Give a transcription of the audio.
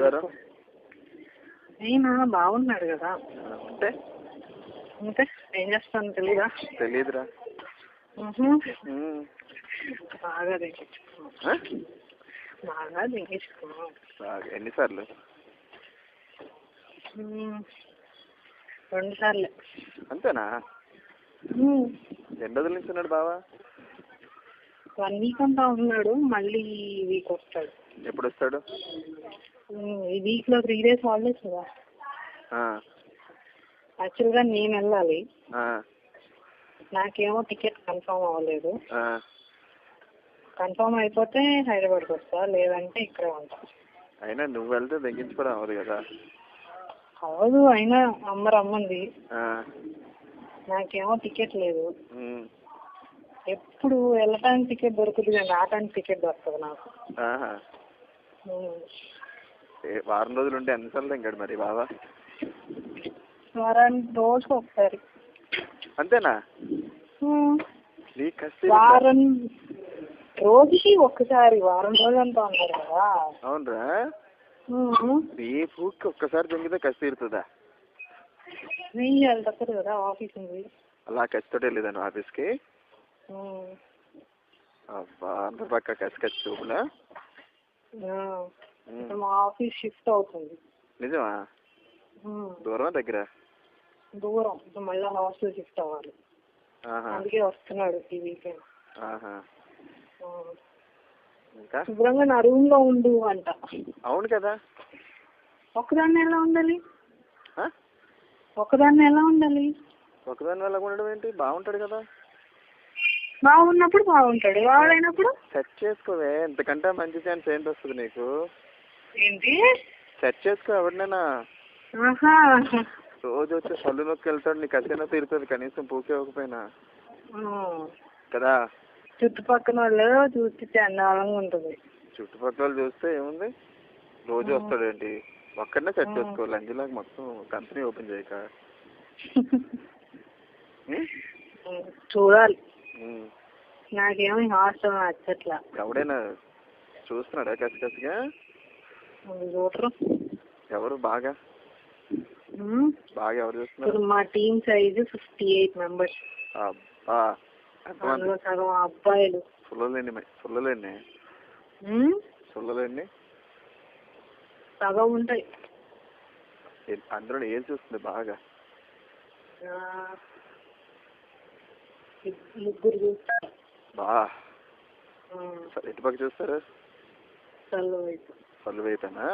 ఉన్నారు? అయినా బాగున్నాడు కదా. అంటే అంటే ఏం చేస్తాను తెలీదా? తెలీదురా. బాగా దింగించుకున్నాం. ఎన్నిసార్లు? 2 సార్లు. అంతేనా? ఎన్ని రోజుల నుంచి ఉన్నాడు బావా? 1 వీక్ అంతా ఉన్నాడు, మళ్ళీ వీక్ వస్తాడు. ఎప్పుడు వస్తాడు? ఈ వీక్ లో 3 days హాలిడేస్ కదా. యాక్చువల్ గా నేను వెళ్ళాలి, నాకేమో టికెట్ కన్ఫర్మ్ అవ్వలేదు. కన్ఫర్మ్ అయిపోతే హైదరాబాద్కి వస్తా, లేదంటే ఇక్కడే ఉంటా. అయినా నువ్వు వెళ్తే తగ్గించుకోవడం అవ్వదు కదా. అవదు, అయినా అమ్మ రమ్మంది. నాకేమో టికెట్ లేదు. ఎప్పుడు వెళ్ళటానికి టికెట్ దొరుకుతుంది కానీ రావటానికి టికెట్ దొరుకుతుంది నాకు. వారం రోజులు ఉంటే ఎన్నిసార్లు తింగాడు మరి బావా? వారానికి రోజుకి ఒకసారి. అంతేనా? వారం రోజుకి ఒక్కసారి, వారం రోజులంతా ఉన్నారు కదా. అవునరా? రేపుకి ఒక్కసారి దొంగితే కసి తీరుతుందా? వెయ్యాలి తప్పదు కదా, ఆఫీస్ ఉంది. అలా కసితోటి వెళ్ళేదాను ఆఫీస్కి. అబ్బా, అందరి పక్క కసి చూపులా. మా ఆఫీస్ షిఫ్ట్ అవుతుంది. నిజమా? దూరమా దగ్గర? దూరం, మళ్ళీ హాస్టల్ షిఫ్ట్ అవ్వాలి. అందుకే వస్తున్నాడు ఈ వీకెండ్. శుభ్రంగా నా రూమ్ లో ఉండు అంట. అవును కదా. ఒకదాన్ని ఎలా ఉండాలి? ఒకదాన్ని ఎలా ఉండాలి? ఒకదాన్ని ఎలా ఉండడం ఏంటి? బాగుంటాడు కదా. బాగున్నప్పుడు బాగుంటాడు, బాగులేనప్పుడు సెట్ చేసుకోవే. ఇంతకంటే మంచి ఛాన్స్ ఏంటి వస్తుంది నీకు? ఏంటి? సెట్ చేసుకో ఎవరినైనా. రోజు వచ్చి సొల్లు నొక్కి వెళ్తాడు, నీకు అసైనా తీరుతుంది కనీసం పూకే ఇవ్వకపోయినా కదా. చుట్టుపక్కల వాళ్ళు చూస్తే చండాలంగా ఉంటుంది. చుట్టుపక్కల వాళ్ళు చూస్తే ఏముంది, రోజు వస్తాడు ఏంటి? ఒక్కడనే సెట్ చేసుకోవాలి. అంజలాగా మొత్తం కంపెనీ ఓపెన్ చేయక. చూడాలి. నాకేమో హాస్టల్ నచ్చట్లా. ఎవడైనా చూస్తున్నాడా కసిగా? చూడరు. ఎవరు బాగా ఎవరు చూస్తున్నారు? మా టీమ్ సైజ్ 58 members. అబ్బా, అందులో సగం అబ్బాయిలు. సుల్లలేండి సగం ఉంటాయి. అందులో ఏం చూస్తుంది బాగా? 3 చూస్తారు. బా, ఎటు పక్క చూస్తారు? సల్లు వైపు. సల్లు వైపేనా?